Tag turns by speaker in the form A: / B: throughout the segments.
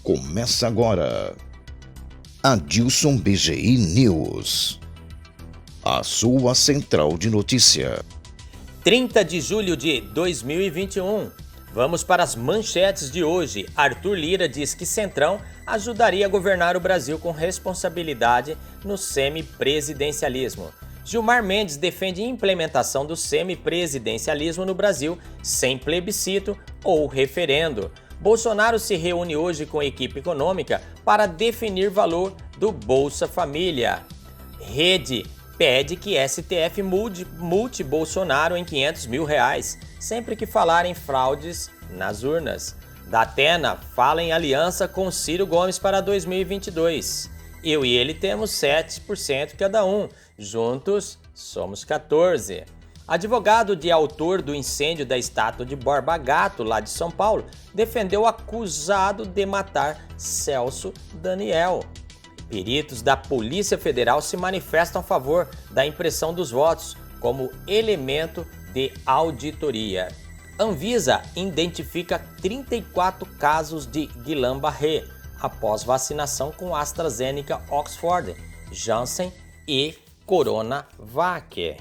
A: Começa agora. Adilson BGI News. A sua central de notícia.
B: 30 de julho de 2021. Vamos para as manchetes de hoje. Arthur Lira diz que Centrão ajudaria a governar o Brasil com responsabilidade no semipresidencialismo. Gilmar Mendes defende implementação do semipresidencialismo no Brasil sem plebiscito ou referendo. Bolsonaro se reúne hoje com a equipe econômica para definir valor do Bolsa Família. Rede pede que STF multe Bolsonaro em R$500 mil, sempre que falar em fraudes nas urnas. Datena fala em aliança com Ciro Gomes para 2022. Eu e ele temos 7% cada um, juntos somos 14%. Advogado de autor do incêndio da estátua de Borba Gato, lá de São Paulo, defendeu o acusado de matar Celso Daniel. Peritos da Polícia Federal se manifestam a favor da impressão dos votos como elemento de auditoria. Anvisa identifica 34 casos de Guillain-Barré após vacinação com AstraZeneca, Oxford, Janssen e Coronavac.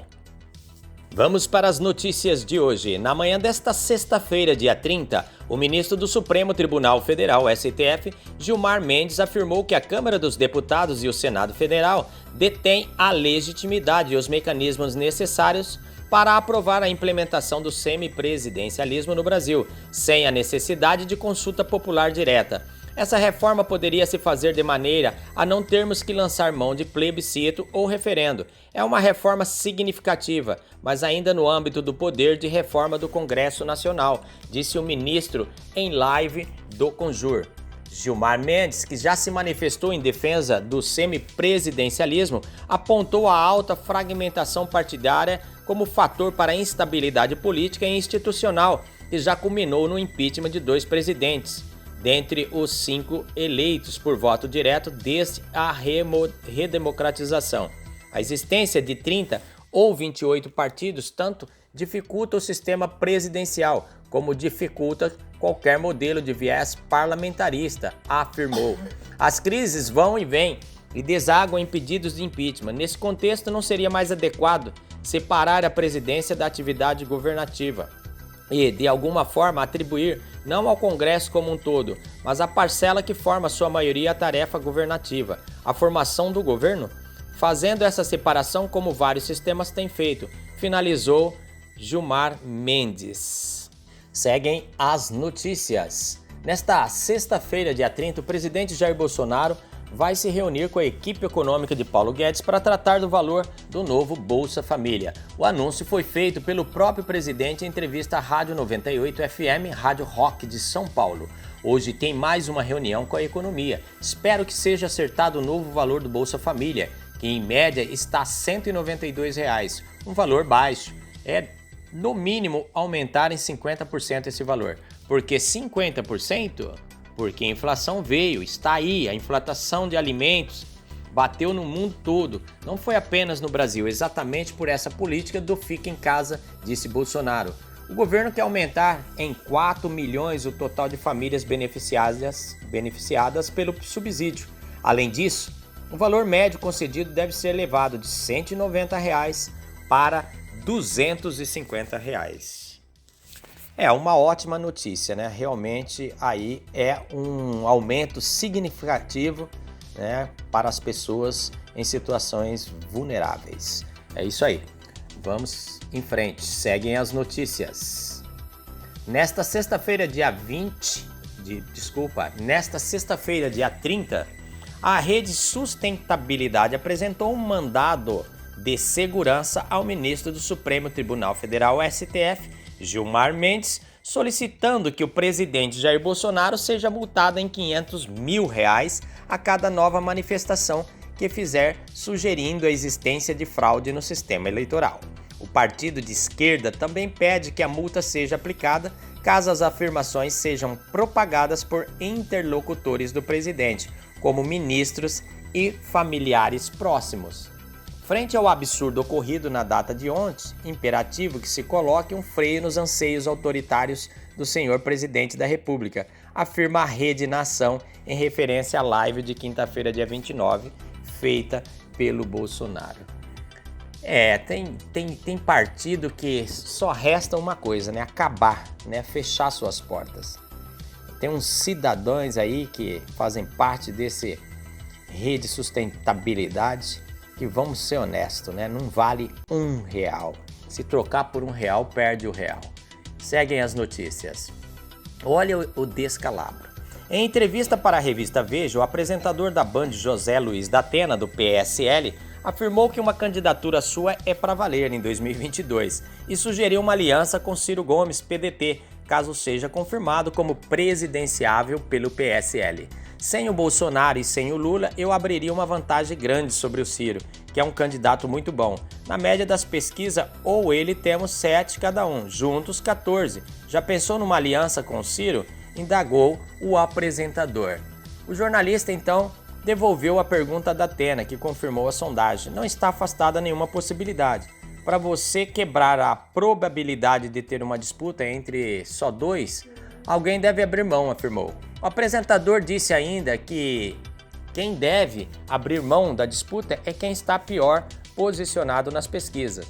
B: Vamos para as notícias de hoje. Na manhã desta sexta-feira, dia 30, o ministro do Supremo Tribunal Federal, STF, Gilmar Mendes, afirmou que a Câmara dos Deputados e o Senado Federal detêm a legitimidade e os mecanismos necessários para aprovar a implementação do semipresidencialismo no Brasil, sem a necessidade de consulta popular direta. Essa reforma poderia se fazer de maneira a não termos que lançar mão de plebiscito ou referendo. É uma reforma significativa, mas ainda no âmbito do poder de reforma do Congresso Nacional, disse o ministro em live do Conjur. Gilmar Mendes, que já se manifestou em defesa do semipresidencialismo, apontou a alta fragmentação partidária como fator para a instabilidade política e institucional, que já culminou no impeachment de 2 presidentes. Dentre os 5 eleitos por voto direto desde a redemocratização. A existência de 30 ou 28 partidos tanto dificulta o sistema presidencial, como dificulta qualquer modelo de viés parlamentarista, afirmou. As crises vão e vêm e desaguam em pedidos de impeachment. Nesse contexto, não seria mais adequado separar a presidência da atividade governativa e, de alguma forma, atribuir não ao Congresso como um todo, mas à parcela que forma sua maioria a tarefa governativa, a formação do governo, fazendo essa separação como vários sistemas têm feito, finalizou Gilmar Mendes. Seguem as notícias. Nesta sexta-feira, dia 30, o presidente Jair Bolsonaro vai se reunir com a equipe econômica de Paulo Guedes para tratar do valor do novo Bolsa Família. O anúncio foi feito pelo próprio presidente em entrevista à Rádio 98 FM, Rádio Rock de São Paulo. Hoje tem mais uma reunião com a economia. Espero que seja acertado o novo valor do Bolsa Família, que em média está R$ 192, um valor baixo. É, no mínimo, aumentar em 50% esse valor. Por que 50%? Porque a inflação veio, está aí, a inflação de alimentos bateu no mundo todo, não foi apenas no Brasil, exatamente por essa política do fica em casa, disse Bolsonaro. O governo quer aumentar em 4 milhões o total de famílias beneficiadas pelo subsídio. Além disso, o valor médio concedido deve ser elevado de R$ 190 para R$ 250. É uma ótima notícia, né? Realmente aí é um aumento significativo, né, para as pessoas em situações vulneráveis. É isso aí. Vamos em frente. Seguem as notícias. Nesta sexta-feira, dia 30, a Rede Sustentabilidade apresentou um mandado de segurança ao ministro do Supremo Tribunal Federal, STF, Gilmar Mendes, solicitando que o presidente Jair Bolsonaro seja multado em R$500 mil a cada nova manifestação que fizer, sugerindo a existência de fraude no sistema eleitoral. O partido de esquerda também pede que a multa seja aplicada caso as afirmações sejam propagadas por interlocutores do presidente, como ministros e familiares próximos. Frente ao absurdo ocorrido na data de ontem, imperativo que se coloque um freio nos anseios autoritários do senhor presidente da República, afirma a Rede Nação em referência à live de quinta-feira, dia 29, feita pelo Bolsonaro. Tem partido que só resta uma coisa, né? Acabar, né? Fechar suas portas. Tem uns cidadãos aí que fazem parte desse Rede Sustentabilidade que, vamos ser honestos, né? Não vale R$1. Se trocar por R$1, perde o real. Seguem as notícias. Olha o descalabro. Em entrevista para a revista Veja, o apresentador da Band, José Luiz da Atena, do PSL, afirmou que uma candidatura sua é para valer em 2022 e sugeriu uma aliança com Ciro Gomes, PDT, caso seja confirmado como presidenciável pelo PSL. Sem o Bolsonaro e sem o Lula, eu abriria uma vantagem grande sobre o Ciro, que é um candidato muito bom. Na média das pesquisas, ou ele temos 7 cada um, juntos 14. Já pensou numa aliança com o Ciro? Indagou o apresentador. O jornalista, então, devolveu a pergunta da Atena, que confirmou a sondagem. Não está afastada nenhuma possibilidade. Para você quebrar a probabilidade de ter uma disputa entre só 2, alguém deve abrir mão, afirmou. O apresentador disse ainda que quem deve abrir mão da disputa é quem está pior posicionado nas pesquisas.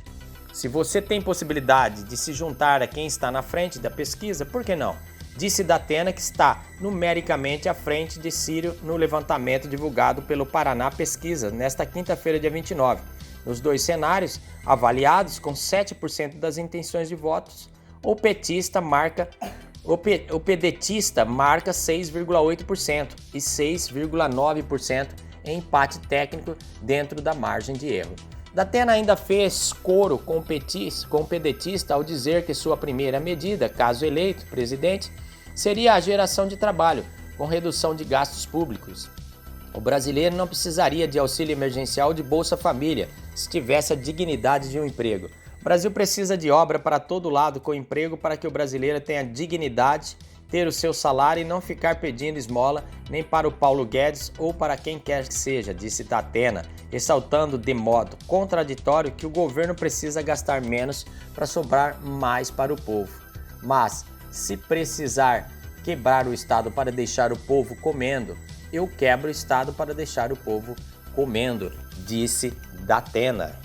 B: Se você tem possibilidade de se juntar a quem está na frente da pesquisa, por que não? Disse da Atena que está numericamente à frente de Ciro no levantamento divulgado pelo Paraná Pesquisa nesta quinta-feira, dia 29. Nos 2 cenários, avaliados com 7% das intenções de votos, o pedetista marca 6,8% e 6,9% em empate técnico dentro da margem de erro. Datena ainda fez coro com o pedetista ao dizer que sua primeira medida, caso eleito presidente, seria a geração de trabalho, com redução de gastos públicos. O brasileiro não precisaria de auxílio emergencial de Bolsa Família se tivesse a dignidade de um emprego. O Brasil precisa de obra para todo lado com emprego para que o brasileiro tenha dignidade, ter o seu salário e não ficar pedindo esmola nem para o Paulo Guedes ou para quem quer que seja, disse Datena, ressaltando de modo contraditório que o governo precisa gastar menos para sobrar mais para o povo. Mas, se precisar quebrar o Estado para deixar o povo comendo, eu quebro o Estado para deixar o povo comendo, disse Datena.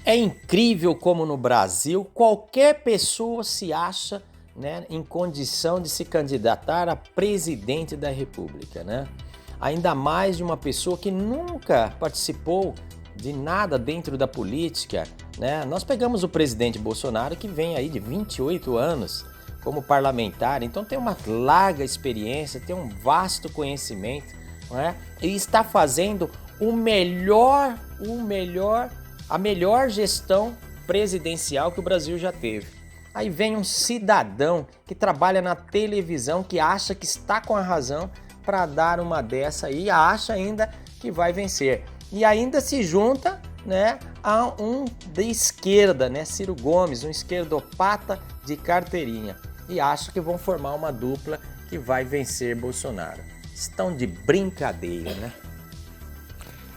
B: É incrível como no Brasil qualquer pessoa se acha, né, em condição de se candidatar a presidente da República, né? Ainda mais de uma pessoa que nunca participou de nada dentro da política, né? Nós pegamos o presidente Bolsonaro, que vem aí de 28 anos como parlamentar, então tem uma larga experiência, tem um vasto conhecimento, não é? E está fazendo a melhor gestão presidencial que o Brasil já teve. Aí vem um cidadão que trabalha na televisão, que acha que está com a razão para dar uma dessa aí, acha ainda que vai vencer. E ainda se junta, né, a um de esquerda, né, Ciro Gomes, um esquerdopata de carteirinha. E acha que vão formar uma dupla que vai vencer Bolsonaro. Estão de brincadeira, né?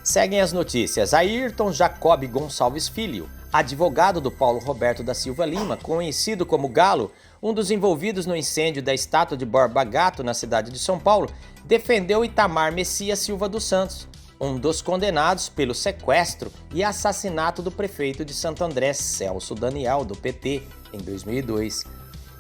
B: Seguem as notícias. Ayrton Jacob Gonçalves Filho, advogado do Paulo Roberto da Silva Lima, conhecido como Galo, um dos envolvidos no incêndio da estátua de Borba Gato na cidade de São Paulo, defendeu Itamar Messias Silva dos Santos, um dos condenados pelo sequestro e assassinato do prefeito de Santo André, Celso Daniel, do PT, em 2002.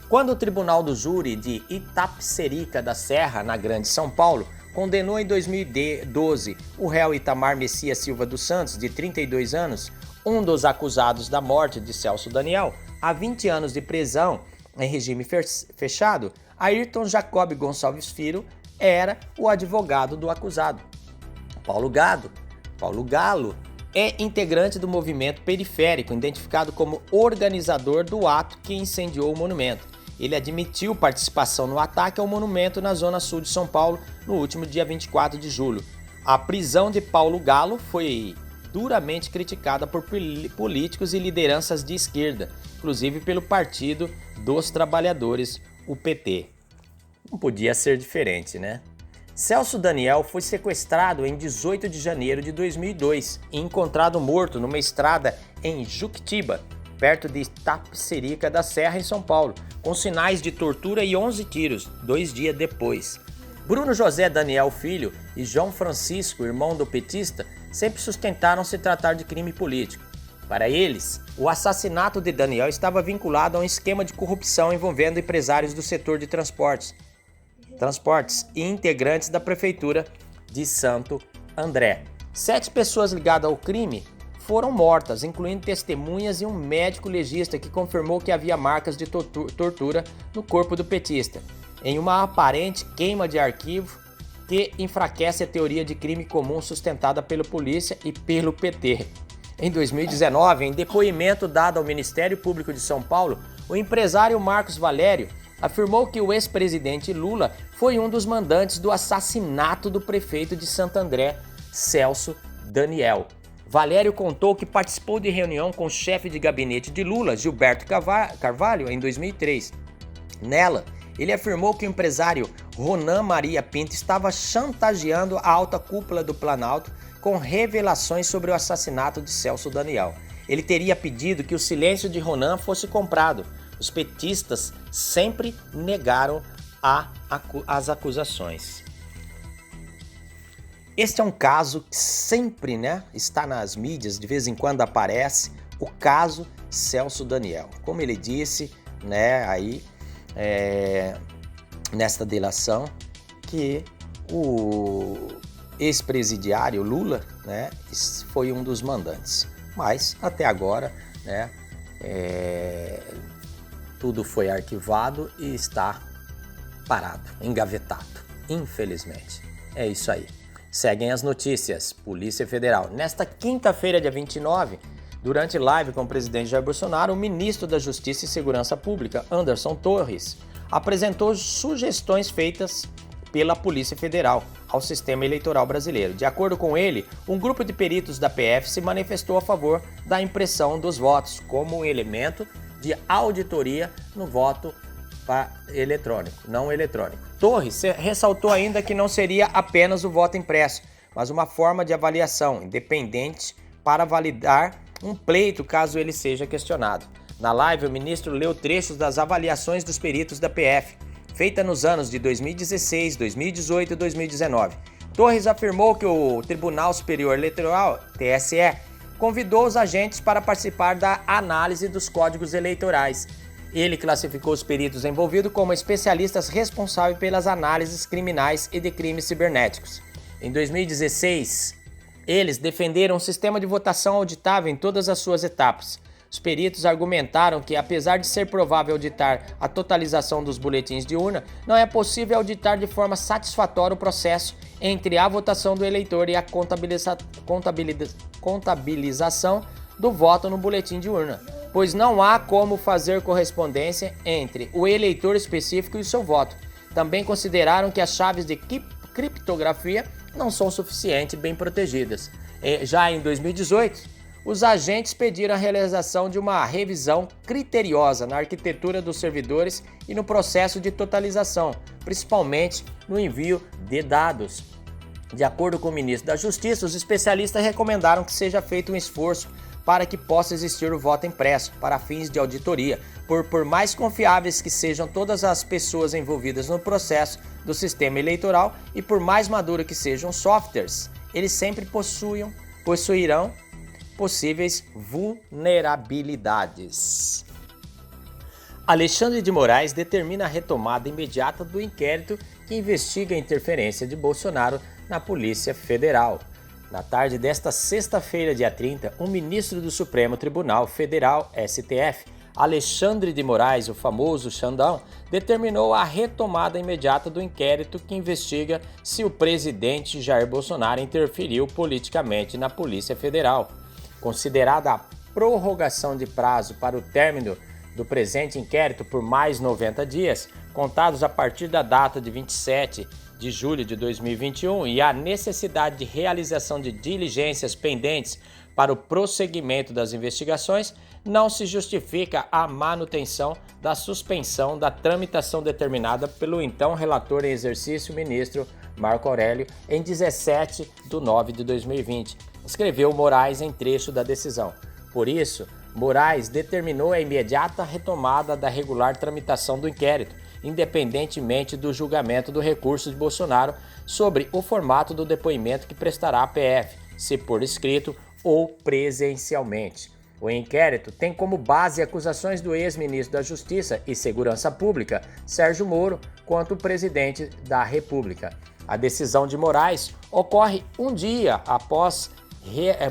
B: Quando o Tribunal do Júri de Itapecerica da Serra, na Grande São Paulo, condenou em 2012 o réu Itamar Messias Silva dos Santos, de 32 anos, um dos acusados da morte de Celso Daniel, a 20 anos de prisão em regime fechado, Ayrton Jacob Gonçalves Filho era o advogado do acusado. Paulo Galo é integrante do movimento periférico, identificado como organizador do ato que incendiou o monumento. Ele admitiu participação no ataque ao monumento na zona sul de São Paulo no último dia 24 de julho. A prisão de Paulo Galo foi duramente criticada por políticos e lideranças de esquerda, inclusive pelo Partido dos Trabalhadores, o PT. Não podia ser diferente, né? Celso Daniel foi sequestrado em 18 de janeiro de 2002 e encontrado morto numa estrada em Juquitiba, perto de Itapecerica da Serra, em São Paulo, com sinais de tortura e 11 tiros, 2 dias depois. Bruno José Daniel Filho e João Francisco, irmão do petista, sempre sustentaram se tratar de crime político. Para eles, o assassinato de Daniel estava vinculado a um esquema de corrupção envolvendo empresários do setor de transportes e integrantes da prefeitura de Santo André. 7 pessoas ligadas ao crime foram mortas, incluindo testemunhas e um médico legista que confirmou que havia marcas de tortura no corpo do petista, em uma aparente queima de arquivo que enfraquece a teoria de crime comum sustentada pela polícia e pelo PT. Em 2019, em depoimento dado ao Ministério Público de São Paulo, o empresário Marcos Valério afirmou que o ex-presidente Lula foi um dos mandantes do assassinato do prefeito de Santo André, Celso Daniel. Valério contou que participou de reunião com o chefe de gabinete de Lula, Gilberto Carvalho, em 2003. Nela, ele afirmou que o empresário Ronan Maria Pinto estava chantageando a alta cúpula do Planalto com revelações sobre o assassinato de Celso Daniel. Ele teria pedido que o silêncio de Ronan fosse comprado. Os petistas sempre negaram as acusações. Este é um caso que sempre, está nas mídias, de vez em quando aparece, o caso Celso Daniel. Como ele disse, nesta delação, que o ex-presidiário Lula, foi um dos mandantes. Mas, até agora, tudo foi arquivado e está parado, engavetado, infelizmente. É isso aí. Seguem as notícias. Polícia Federal. Nesta quinta-feira, dia 29, durante live com o presidente Jair Bolsonaro, o ministro da Justiça e Segurança Pública, Anderson Torres, apresentou sugestões feitas pela Polícia Federal ao sistema eleitoral brasileiro. De acordo com ele, um grupo de peritos da PF se manifestou a favor da impressão dos votos como um elemento de auditoria no voto não eletrônico. Torres ressaltou ainda que não seria apenas o voto impresso, mas uma forma de avaliação independente para validar um pleito caso ele seja questionado. Na live, o ministro leu trechos das avaliações dos peritos da PF, feita nos anos de 2016, 2018 e 2019. Torres afirmou que o Tribunal Superior Eleitoral, TSE, convidou os agentes para participar da análise dos códigos eleitorais. Ele classificou os peritos envolvidos como especialistas responsáveis pelas análises criminais e de crimes cibernéticos. Em 2016, eles defenderam um sistema de votação auditável em todas as suas etapas. Os peritos argumentaram que, apesar de ser provável auditar a totalização dos boletins de urna, não é possível auditar de forma satisfatória o processo entre a votação do eleitor e a contabilização do voto no boletim de urna, pois não há como fazer correspondência entre o eleitor específico e o seu voto. Também consideraram que as chaves de criptografia não são suficientemente bem protegidas. Já em 2018, os agentes pediram a realização de uma revisão criteriosa na arquitetura dos servidores e no processo de totalização, principalmente no envio de dados. De acordo com o ministro da Justiça, os especialistas recomendaram que seja feito um esforço para que possa existir o voto impresso para fins de auditoria, por mais confiáveis que sejam todas as pessoas envolvidas no processo do sistema eleitoral e por mais maduros que sejam os softwares, eles sempre possuirão possíveis vulnerabilidades. Alexandre de Moraes determina a retomada imediata do inquérito que investiga a interferência de Bolsonaro na Polícia Federal. Na tarde desta sexta-feira, dia 30, o ministro do Supremo Tribunal Federal, STF, Alexandre de Moraes, o famoso Xandão, determinou a retomada imediata do inquérito que investiga se o presidente Jair Bolsonaro interferiu politicamente na Polícia Federal. Considerada a prorrogação de prazo para o término do presente inquérito por mais 90 dias, contados a partir da data de 27 de julho de 2021, e a necessidade de realização de diligências pendentes para o prosseguimento das investigações, não se justifica a manutenção da suspensão da tramitação determinada pelo então relator em exercício, ministro Marco Aurélio, em 17 de 9 de 2020, escreveu Moraes em trecho da decisão. Por isso, Moraes determinou a imediata retomada da regular tramitação do inquérito, independentemente do julgamento do recurso de Bolsonaro sobre o formato do depoimento que prestará a PF, se por escrito ou presencialmente. O inquérito tem como base acusações do ex-ministro da Justiça e Segurança Pública, Sérgio Moro, contra o presidente da República. A decisão de Moraes ocorre um dia após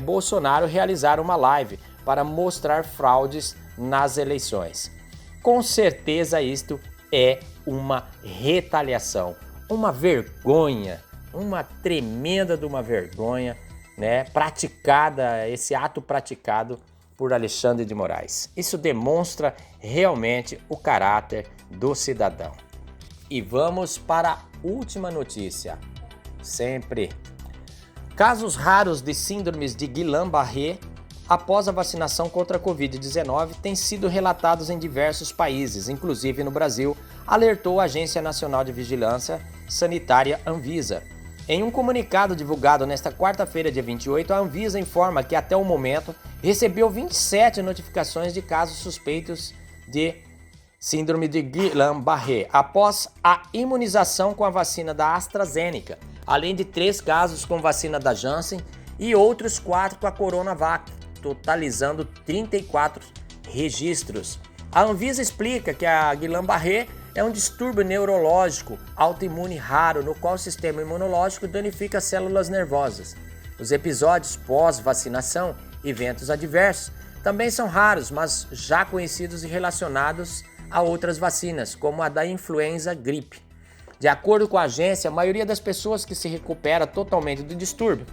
B: Bolsonaro realizar uma live para mostrar fraudes nas eleições. Com certeza isto é uma retaliação, uma vergonha, uma tremenda de uma vergonha, né, esse ato praticado por Alexandre de Moraes. Isso demonstra realmente o caráter do cidadão. E vamos para a última notícia. Sempre. Casos raros de síndromes de Guillain-Barré após a vacinação contra a Covid-19 têm sido relatados em diversos países, inclusive no Brasil, alertou a Agência Nacional de Vigilância Sanitária Anvisa. Em um comunicado divulgado nesta quarta-feira, dia 28, a Anvisa informa que até o momento recebeu 27 notificações de casos suspeitos de síndrome de Guillain-Barré após a imunização com a vacina da AstraZeneca, além de 3 casos com vacina da Janssen e outros 4 com a Coronavac, totalizando 34 registros. A Anvisa explica que a Guillain-Barré é um distúrbio neurológico autoimune raro no qual o sistema imunológico danifica células nervosas. Os episódios pós-vacinação, eventos adversos, também são raros, mas já conhecidos e relacionados a outras vacinas, como a da influenza gripe. De acordo com a agência, a maioria das pessoas que se recupera totalmente do distúrbio.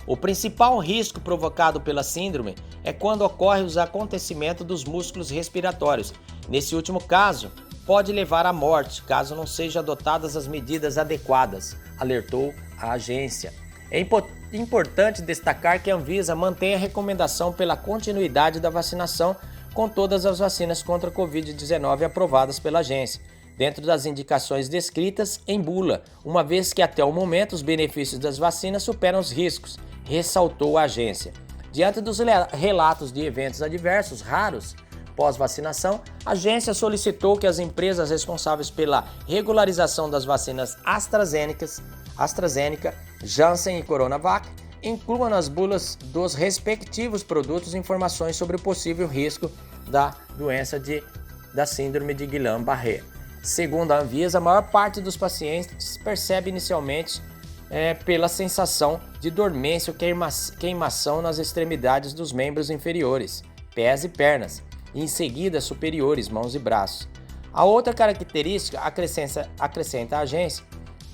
B: O principal risco provocado pela síndrome é quando ocorre os acontecimentos dos músculos respiratórios. Nesse último caso, pode levar à morte, caso não sejam adotadas as medidas adequadas, alertou a agência. É importante destacar que a Anvisa mantém a recomendação pela continuidade da vacinação com todas as vacinas contra a Covid-19 aprovadas pela agência, dentro das indicações descritas em bula, uma vez que até o momento os benefícios das vacinas superam os riscos, ressaltou a agência. Diante dos relatos de eventos adversos raros pós-vacinação, a agência solicitou que as empresas responsáveis pela regularização das vacinas AstraZeneca, Janssen e Coronavac incluam nas bulas dos respectivos produtos informações sobre o possível risco da doença da síndrome de Guillain-Barré. Segundo a Anvisa, a maior parte dos pacientes percebe inicialmente pela sensação de dormência ou queimação nas extremidades dos membros inferiores, pés e pernas, e em seguida superiores, mãos e braços. A outra característica, acrescenta a agência,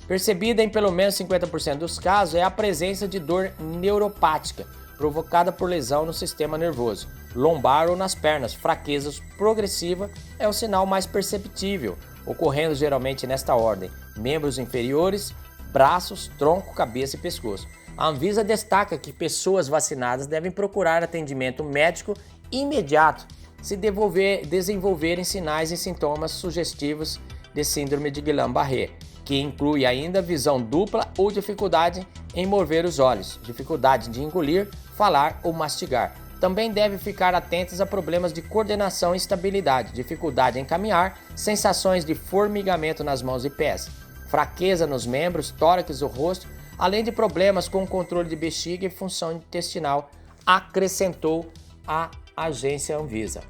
B: percebida em pelo menos 50% dos casos, é a presença de dor neuropática, provocada por lesão no sistema nervoso, lombar ou nas pernas. Fraqueza progressiva é o sinal mais perceptível, ocorrendo geralmente nesta ordem: membros inferiores, braços, tronco, cabeça e pescoço. A Anvisa destaca que pessoas vacinadas devem procurar atendimento médico imediato se desenvolverem sinais e sintomas sugestivos de síndrome de Guillain-Barré, que inclui ainda visão dupla ou dificuldade em mover os olhos, dificuldade de engolir, falar ou mastigar. Também deve ficar atentos a problemas de coordenação e estabilidade, dificuldade em caminhar, sensações de formigamento nas mãos e pés, fraqueza nos membros, tórax ou rosto, além de problemas com o controle de bexiga e função intestinal, acrescentou a agência Anvisa.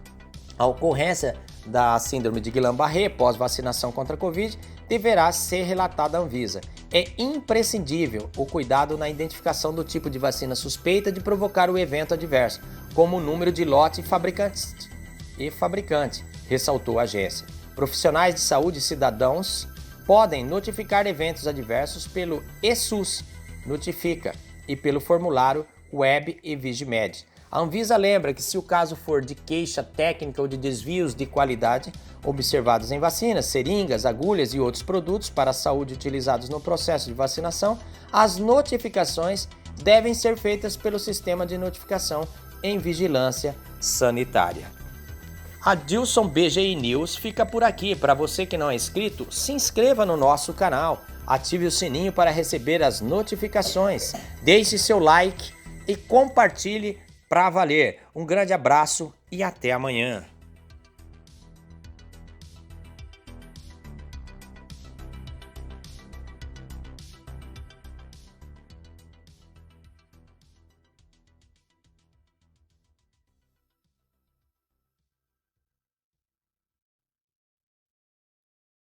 B: A ocorrência da síndrome de Guillain-Barré pós-vacinação contra a Covid deverá ser relatada à Anvisa. É imprescindível o cuidado na identificação do tipo de vacina suspeita de provocar o evento adverso, como o número de lote e fabricante, ressaltou a agência. Profissionais de saúde e cidadãos podem notificar eventos adversos pelo eSUS Notifica e pelo formulário Web e Vigimed. A Anvisa lembra que se o caso for de queixa técnica ou de desvios de qualidade observados em vacinas, seringas, agulhas e outros produtos para a saúde utilizados no processo de vacinação, as notificações devem ser feitas pelo sistema de notificação em vigilância sanitária. A Dilson BGI News fica por aqui. Para você que não é inscrito, se inscreva no nosso canal, ative o sininho para receber as notificações, deixe seu like e compartilhe pra valer. Um grande abraço e até amanhã.